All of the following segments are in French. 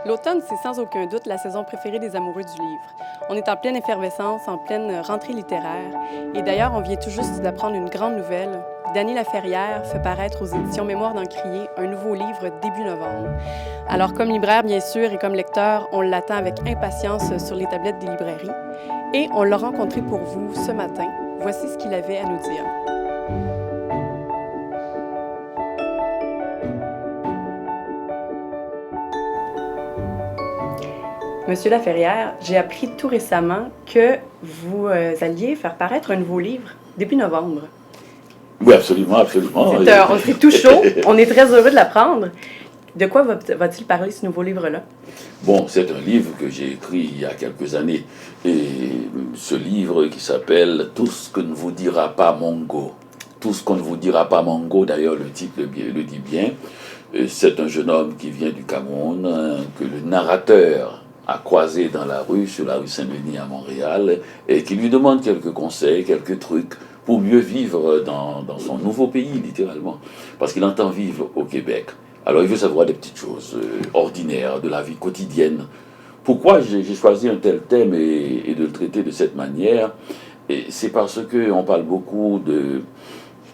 L'automne, c'est sans aucun doute la saison préférée des amoureux du livre. On est en pleine effervescence, en pleine rentrée littéraire. Et d'ailleurs, on vient tout juste d'apprendre une grande nouvelle. Dany Laferrière fait paraître aux éditions Mémoire d'Encrier un nouveau livre début novembre. Alors, comme libraire, bien sûr, et comme lecteur, on l'attend avec impatience sur les tablettes des librairies. Et on l'a rencontré pour vous ce matin. Voici ce qu'il avait à nous dire. Monsieur Laferrière, j'ai appris tout récemment que vous alliez faire paraître un nouveau livre début novembre. Oui, absolument, absolument. C'est tout chaud. On est très heureux de l'apprendre. De quoi va-t-il parler, ce nouveau livre-là? Bon, c'est un livre que j'ai écrit il y a quelques années. Et ce livre qui s'appelle « Tout ce que ne vous dira pas Mongo ». Tout ce qu'on ne vous dira pas Mongo, d'ailleurs le titre le dit bien. C'est un jeune homme qui vient du Cameroun, que le narrateur a croisé dans la rue, sur la rue Saint-Denis à Montréal, et qui lui demande quelques conseils, quelques trucs pour mieux vivre dans son nouveau pays, littéralement. Parce qu'il entend vivre au Québec. Alors il veut savoir des petites choses ordinaires, de la vie quotidienne. Pourquoi j'ai choisi un tel thème et de le traiter de cette manière? C'est parce qu'on parle beaucoup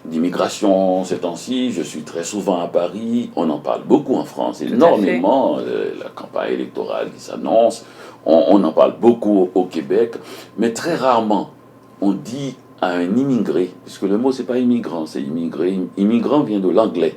d'immigration ces temps-ci. Je suis très souvent à Paris. On en parle beaucoup en France, énormément. La campagne électorale qui s'annonce. On en parle beaucoup au Québec. Mais très rarement, on dit à un immigré, puisque le mot, c'est pas immigrant, c'est immigré. Immigrant vient de l'anglais.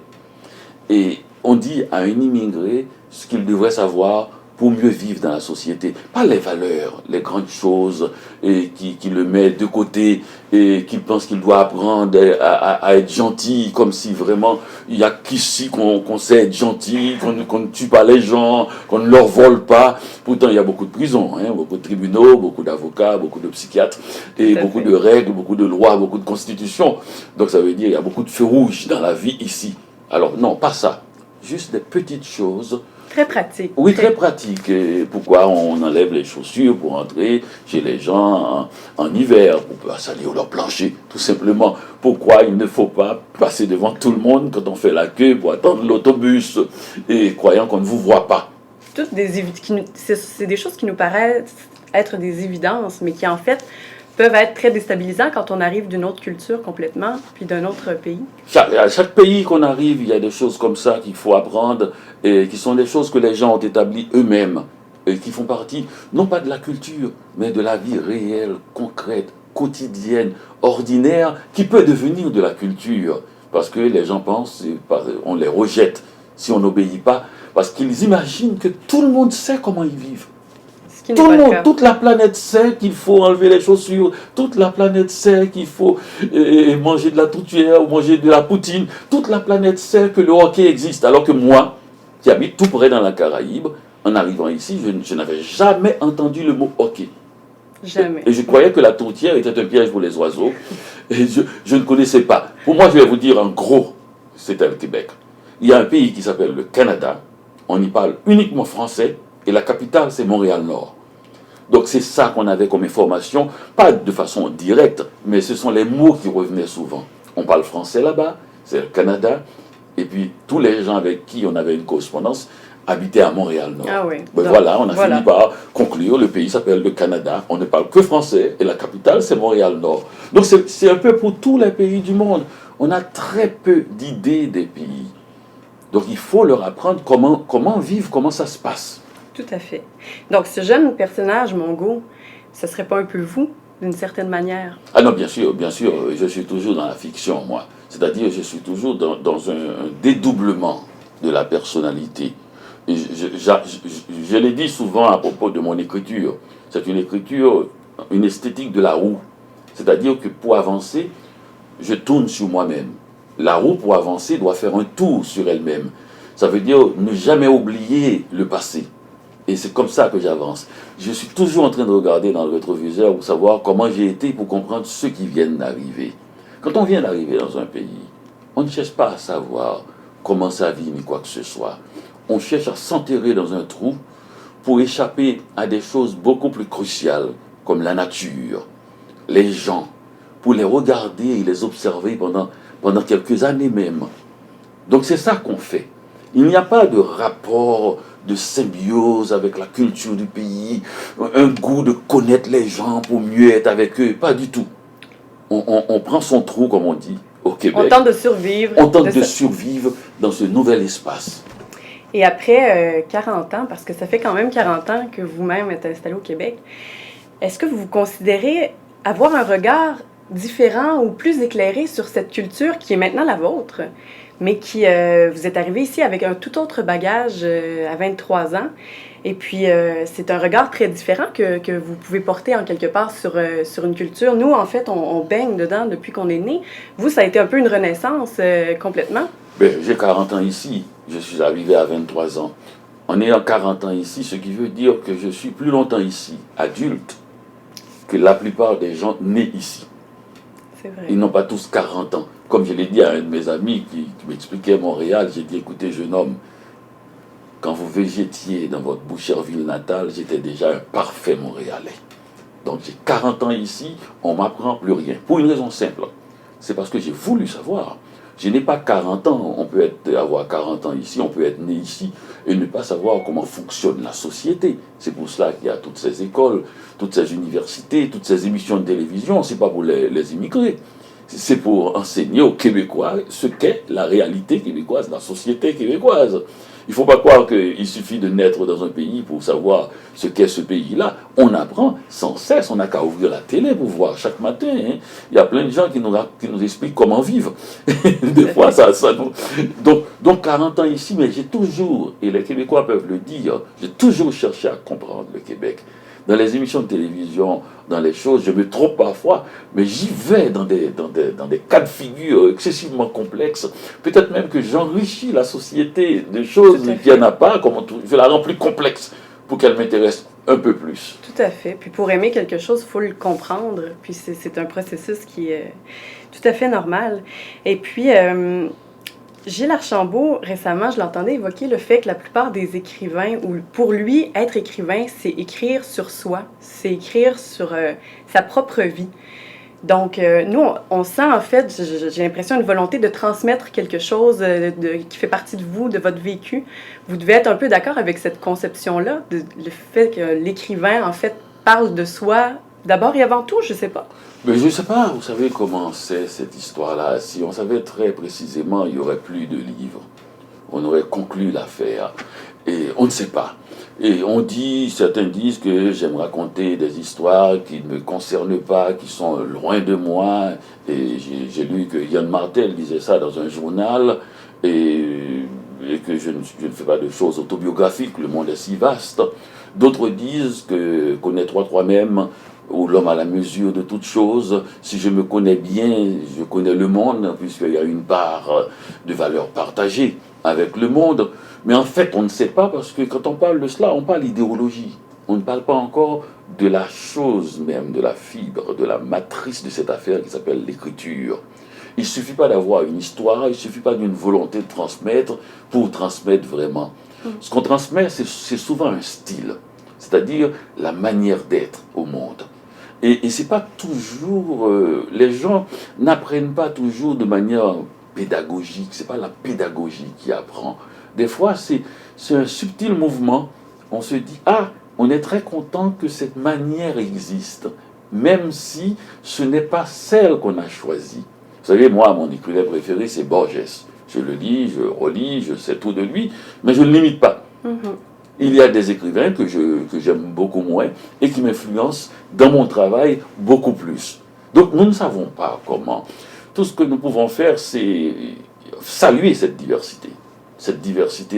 Et on dit à un immigré ce qu'il devrait savoir pour mieux vivre dans la société. Pas les valeurs, les grandes choses qui le met de côté et qu'il pense qu'il doit apprendre à être gentil, comme si vraiment il n'y a qu'ici qu'on sait être gentil, qu'on ne tue pas les gens, qu'on ne leur vole pas. Pourtant, il y a beaucoup de prisons, beaucoup de tribunaux, beaucoup d'avocats, beaucoup de psychiatres, et beaucoup de règles, beaucoup de lois, beaucoup de constitutions. Donc ça veut dire qu'il y a beaucoup de feux rouges dans la vie ici. Alors non, pas ça. Juste des petites choses. Très pratique. Oui, très pratique. Et pourquoi on enlève les chaussures pour entrer chez les gens en hiver, pour pouvoir salir leur plancher, tout simplement. Pourquoi il ne faut pas passer devant tout le monde quand on fait la queue pour attendre l'autobus et croyant qu'on ne vous voit pas. C'est des choses qui nous paraissent être des évidences, mais qui en fait peuvent être très déstabilisants quand on arrive d'une autre culture complètement, puis d'un autre pays. À chaque pays qu'on arrive, il y a des choses comme ça qu'il faut apprendre, et qui sont des choses que les gens ont établies eux-mêmes, et qui font partie, non pas de la culture, mais de la vie réelle, concrète, quotidienne, ordinaire, qui peut devenir de la culture. Parce que les gens pensent, on les rejette si on n'obéit pas, parce qu'ils imaginent que tout le monde sait comment ils vivent. Tout le monde, toute la planète sait qu'il faut enlever les chaussures, toute la planète sait qu'il faut manger de la tourtière ou manger de la poutine, toute la planète sait que le hockey existe, alors que moi, qui habite tout près dans la Caraïbe, en arrivant ici, je n'avais jamais entendu le mot hockey. Jamais. Et je croyais que la tourtière était un piège pour les oiseaux, et je ne connaissais pas. Pour moi, je vais vous dire en gros, c'était le Québec. Il y a un pays qui s'appelle le Canada, on y parle uniquement français, et la capitale, c'est Montréal-Nord. Donc c'est ça qu'on avait comme information, pas de façon directe, mais ce sont les mots qui revenaient souvent. On parle français là-bas, c'est le Canada, et puis tous les gens avec qui on avait une correspondance habitaient à Montréal-Nord. Ah oui. Ben voilà, on a fini par conclure, le pays s'appelle le Canada, on ne parle que français, et la capitale, c'est Montréal-Nord. Donc c'est un peu pour tous les pays du monde. On a très peu d'idées des pays. Donc il faut leur apprendre comment vivre, comment ça se passe. Tout à fait. Donc, ce jeune personnage, Mongo, ce serait pas un peu vous, d'une certaine manière? Ah non, bien sûr, je suis toujours dans la fiction, moi. C'est-à-dire, je suis toujours dans un dédoublement de la personnalité. Et je l'ai dit souvent à propos de mon écriture. C'est une écriture, une esthétique de la roue. C'est-à-dire que pour avancer, je tourne sur moi-même. La roue, pour avancer, doit faire un tour sur elle-même. Ça veut dire ne jamais oublier le passé. Et c'est comme ça que j'avance. Je suis toujours en train de regarder dans le rétroviseur pour savoir comment j'ai été pour comprendre ceux qui viennent d'arriver. Quand on vient d'arriver dans un pays, on ne cherche pas à savoir comment ça vit ni quoi que ce soit. On cherche à s'enterrer dans un trou pour échapper à des choses beaucoup plus cruciales, comme la nature, les gens, pour les regarder et les observer pendant quelques années même. Donc c'est ça qu'on fait. Il n'y a pas de rapport de symbiose avec la culture du pays, un goût de connaître les gens pour mieux être avec eux. Pas du tout. On prend son trou, comme on dit, au Québec. On tente de survivre. On tente de survivre dans ce nouvel espace. Et après 40 ans, parce que ça fait quand même 40 ans que vous-même êtes installé au Québec, est-ce que vous considérez avoir un regard différent ou plus éclairé sur cette culture qui est maintenant la vôtre, mais qui, vous êtes arrivé ici avec un tout autre bagage à 23 ans, et puis c'est un regard très différent que vous pouvez porter en quelque part sur une culture. Nous, en fait, on baigne dedans depuis qu'on est né. Vous, ça a été un peu une renaissance complètement. Ben, j'ai 40 ans ici, je suis arrivé à 23 ans. En ayant 40 ans ici, ce qui veut dire que je suis plus longtemps ici, adulte, que la plupart des gens nés ici. C'est vrai. Ils n'ont pas tous 40 ans. Comme je l'ai dit à un de mes amis qui m'expliquait Montréal, j'ai dit, écoutez, jeune homme, quand vous végétiez dans votre Boucherville natale, j'étais déjà un parfait Montréalais. Donc j'ai 40 ans ici, on ne m'apprend plus rien. Pour une raison simple, c'est parce que j'ai voulu savoir. Je n'ai pas 40 ans, on peut avoir 40 ans ici, on peut être né ici et ne pas savoir comment fonctionne la société. C'est pour cela qu'il y a toutes ces écoles, toutes ces universités, toutes ces émissions de télévision. Ce n'est pas pour les immigrés, c'est pour enseigner aux Québécois ce qu'est la réalité québécoise, la société québécoise. Il ne faut pas croire qu'il suffit de naître dans un pays pour savoir ce qu'est ce pays-là. On apprend sans cesse, on n'a qu'à ouvrir la télé pour voir chaque matin. Hein. Il y a plein de gens qui nous expliquent comment vivre. Des fois, ça nous... Donc 40 ans ici, mais j'ai toujours, et les Québécois peuvent le dire, j'ai toujours cherché à comprendre le Québec. Dans les émissions de télévision, dans les choses, je me trompe parfois, mais j'y vais dans des cas de figure excessivement complexes. Peut-être même que j'enrichis la société de choses qu'il n'y en a pas, je la rends plus complexe pour qu'elle m'intéresse un peu plus. Tout à fait. Puis pour aimer quelque chose, il faut le comprendre. Puis c'est un processus qui est tout à fait normal. Et puis, Gilles Archambault, récemment, je l'entendais évoquer le fait que la plupart des écrivains, ou pour lui, être écrivain, c'est écrire sur soi, c'est écrire sur sa propre vie. Donc, nous, on sent en fait, j'ai l'impression, une volonté de transmettre quelque chose qui fait partie de vous, de votre vécu. Vous devez être un peu d'accord avec cette conception-là, le fait que l'écrivain, en fait, parle de soi d'abord et avant tout, je ne sais pas. Mais je ne sais pas, vous savez comment c'est cette histoire-là. Si on savait très précisément, il n'y aurait plus de livres. On aurait conclu l'affaire. Et on ne sait pas. Et certains disent que j'aime raconter des histoires qui ne me concernent pas, qui sont loin de moi. Et j'ai lu que Yann Martel disait ça dans un journal. Et que je ne fais pas de choses autobiographiques, le monde est si vaste. D'autres disent que connaître toi-même, ou l'homme à la mesure de toute chose, si je me connais bien, je connais le monde, puisqu'il y a une part de valeur partagée avec le monde. Mais en fait, on ne sait pas, parce que quand on parle de cela, on parle d'idéologie. On ne parle pas encore de la chose même, de la fibre, de la matrice de cette affaire qui s'appelle l'écriture. Il ne suffit pas d'avoir une histoire, il ne suffit pas d'une volonté de transmettre pour transmettre vraiment. Ce qu'on transmet, c'est souvent un style, c'est-à-dire la manière d'être au monde. Et ce n'est pas toujours... les gens n'apprennent pas toujours de manière pédagogique, ce n'est pas la pédagogie qui apprend. Des fois, c'est un subtil mouvement. On se dit, ah, on est très content que cette manière existe, même si ce n'est pas celle qu'on a choisie. Vous savez, moi, mon écrivain préféré, c'est Borges. Je le lis, je relis, je sais tout de lui, mais je ne l'imite pas. Il y a des écrivains que j'aime beaucoup moins et qui m'influencent dans mon travail beaucoup plus. Donc nous ne savons pas comment. Tout ce que nous pouvons faire, c'est saluer cette diversité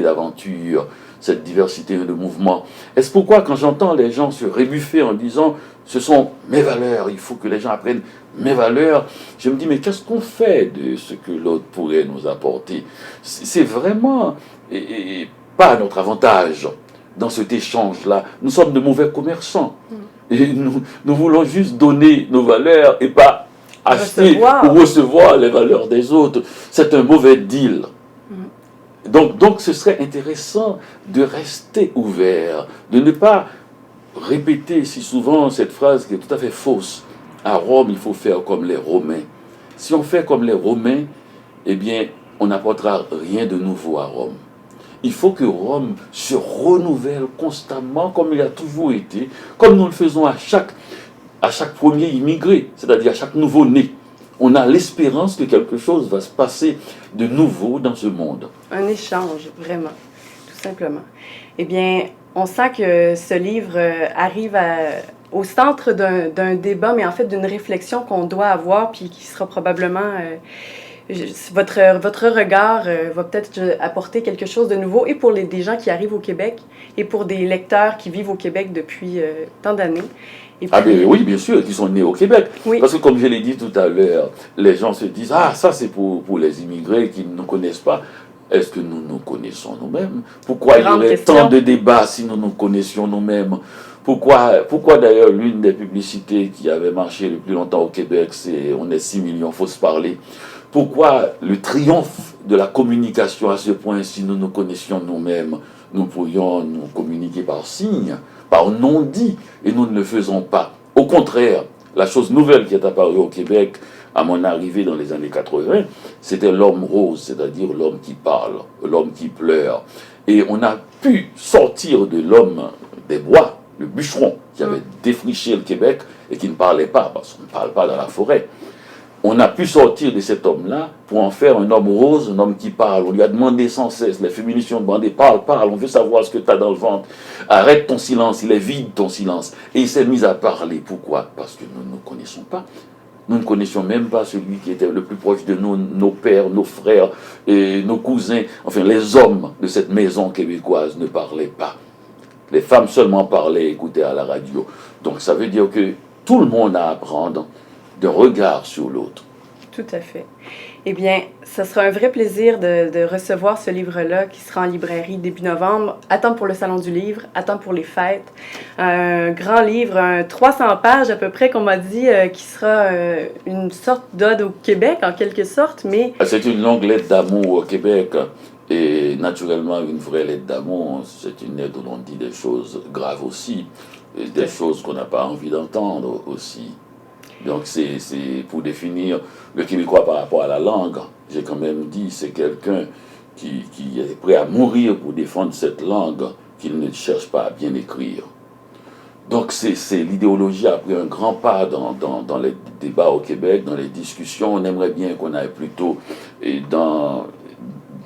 d'aventures, cette diversité de mouvements. Est-ce pourquoi quand j'entends les gens se rébuffer en disant « ce sont mes valeurs, il faut que les gens apprennent mes valeurs », je me dis « mais qu'est-ce qu'on fait de ce que l'autre pourrait nous apporter ?» C'est vraiment pas à notre avantage. Dans cet échange-là, nous sommes de mauvais commerçants. Et nous voulons juste donner nos valeurs et pas acheter ou recevoir les valeurs des autres. C'est un mauvais deal. Donc ce serait intéressant de rester ouvert, de ne pas répéter si souvent cette phrase qui est tout à fait fausse. À Rome, il faut faire comme les Romains. Si on fait comme les Romains, eh bien, on n'apportera rien de nouveau à Rome. Il faut que Rome se renouvelle constamment comme il a toujours été, comme nous le faisons à chaque premier immigré, c'est-à-dire à chaque nouveau-né. On a l'espérance que quelque chose va se passer de nouveau dans ce monde. Un échange, vraiment, tout simplement. Eh bien, on sent que ce livre arrive au centre d'un débat, mais en fait d'une réflexion qu'on doit avoir, puis qui sera probablement... votre regard va peut-être apporter quelque chose de nouveau, et pour des gens qui arrivent au Québec, et pour des lecteurs qui vivent au Québec depuis tant d'années. Puis, oui, bien sûr, qui sont nés au Québec. Oui. Parce que comme je l'ai dit tout à l'heure, les gens se disent, ah, ça c'est pour les immigrés qui ne nous connaissent pas. Est-ce que nous nous connaissons nous-mêmes? Pourquoi il y aurait tant de débats si nous nous connaissions nous-mêmes? Pourquoi d'ailleurs l'une des publicités qui avait marché le plus longtemps au Québec, c'est on est 6 millions, faut se parler. Pourquoi le triomphe de la communication à ce point, si nous nous connaissions nous-mêmes, nous pourrions nous communiquer par signes, par non-dit, et nous ne le faisons pas. Au contraire, la chose nouvelle qui est apparue au Québec à mon arrivée dans les années 80, c'était l'homme rose, c'est-à-dire l'homme qui parle, l'homme qui pleure. Et on a pu sortir de l'homme des bois, le bûcheron, qui avait défriché le Québec et qui ne parlait pas, parce qu'on ne parle pas dans la forêt. On a pu sortir de cet homme-là pour en faire un homme rose, un homme qui parle. On lui a demandé sans cesse, les féministes ont demandé, parle, on veut savoir ce que tu as dans le ventre. Arrête ton silence, il est vide ton silence. Et il s'est mis à parler. Pourquoi? Parce que nous ne nous connaissons pas. Nous ne connaissions même pas celui qui était le plus proche de nous, nos pères, nos frères, et nos cousins. Enfin, les hommes de cette maison québécoise ne parlaient pas. Les femmes seulement parlaient, écoutaient à la radio. Donc ça veut dire que tout le monde a à apprendre de regard sur l'autre. Tout à fait. Eh bien, ce sera un vrai plaisir de recevoir ce livre-là qui sera en librairie début novembre. À temps pour le Salon du Livre, à temps pour les fêtes. Un grand livre, 300 pages à peu près, qu'on m'a dit, qui sera une sorte d'ode au Québec, en quelque sorte, mais... C'est une longue lettre d'amour au Québec, et naturellement une vraie lettre d'amour. C'est une lettre où l'on dit des choses graves aussi, et des choses qu'on n'a pas envie d'entendre aussi. Donc c'est pour définir le Québécois par rapport à la langue. J'ai quand même dit, c'est quelqu'un qui est prêt à mourir pour défendre cette langue qu'il ne cherche pas à bien écrire. Donc l'idéologie a pris un grand pas dans les débats au Québec, dans les discussions. On aimerait bien qu'on aille plutôt dans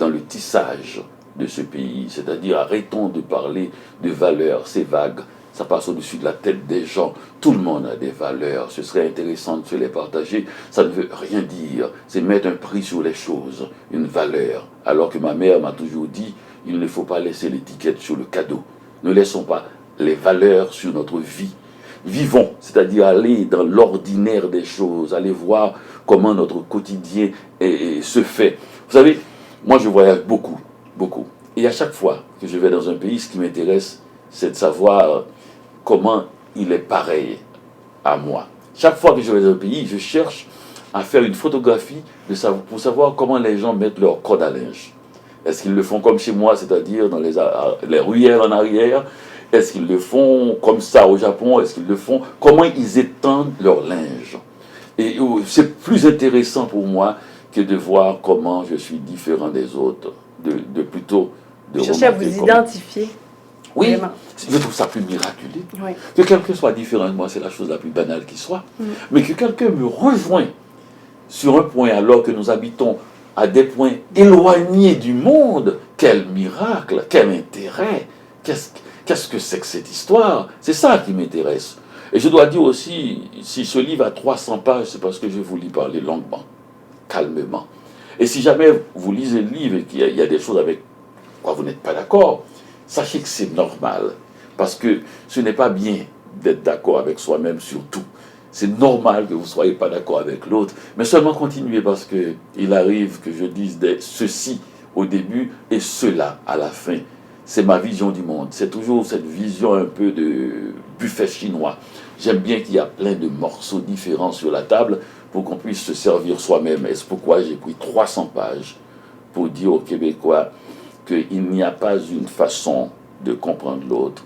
le tissage de ce pays. C'est-à-dire arrêtons de parler de valeurs, c'est vague. Ça passe au-dessus de la tête des gens. Tout le monde a des valeurs. Ce serait intéressant de se les partager. Ça ne veut rien dire. C'est mettre un prix sur les choses, une valeur. Alors que ma mère m'a toujours dit, il ne faut pas laisser l'étiquette sur le cadeau. Ne laissons pas les valeurs sur notre vie. Vivons, c'est-à-dire aller dans l'ordinaire des choses, aller voir comment notre quotidien se fait. Vous savez, moi je voyage beaucoup, beaucoup. Et à chaque fois que je vais dans un pays, ce qui m'intéresse, c'est de savoir comment il est pareil à moi. Chaque fois que je vais dans un pays, je cherche à faire une photographie pour savoir comment les gens mettent leur corde à linge. Est-ce qu'ils le font comme chez moi, c'est-à-dire dans les ruelles en arrière? Est-ce qu'ils le font comme ça au Japon? Est-ce qu'ils le font? Comment ils étendent leur linge? Et c'est plus intéressant pour moi que de voir comment je suis différent des autres. Plutôt de chercher à vous identifier. Oui, vraiment. Je trouve ça plus miraculeux. Oui. Que quelqu'un soit différent de moi, c'est la chose la plus banale qui soit. Mais que quelqu'un me rejoigne sur un point alors que nous habitons à des points éloignés du monde, quel miracle, quel intérêt, qu'est-ce que c'est que cette histoire? C'est ça qui m'intéresse. Et je dois dire aussi, si ce livre a 300 pages, c'est parce que je vous lis parler longuement, calmement. Et si jamais vous lisez le livre et qu'il y a des choses avec quoi vous n'êtes pas d'accord, sachez que c'est normal, parce que ce n'est pas bien d'être d'accord avec soi-même sur tout. C'est normal que vous ne soyez pas d'accord avec l'autre, mais seulement continuez, parce qu'il arrive que je dise ceci au début et cela à la fin. C'est ma vision du monde. C'est toujours cette vision un peu de buffet chinois. J'aime bien qu'il y a plein de morceaux différents sur la table pour qu'on puisse se servir soi-même. Et c'est pourquoi j'ai pris 300 pages pour dire aux Québécois qu'il n'y a pas une façon de comprendre l'autre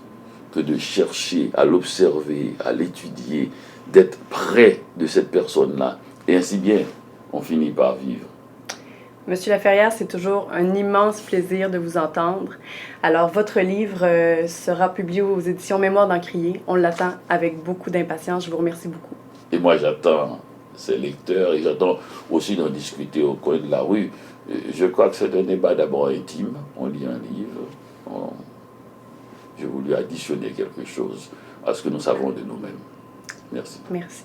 que de chercher à l'observer, à l'étudier, d'être près de cette personne-là. Et ainsi bien, on finit par vivre. Monsieur Laferrière, c'est toujours un immense plaisir de vous entendre. Alors, votre livre sera publié aux éditions Mémoire d'Encrier. On l'attend avec beaucoup d'impatience. Je vous remercie beaucoup. Et moi, j'attends ces lecteurs et j'attends aussi d'en discuter au coin de la rue. Je crois que c'est un débat d'abord intime. On lit un livre. J'ai voulu additionner quelque chose à ce que nous savons de nous-mêmes. Merci. Merci.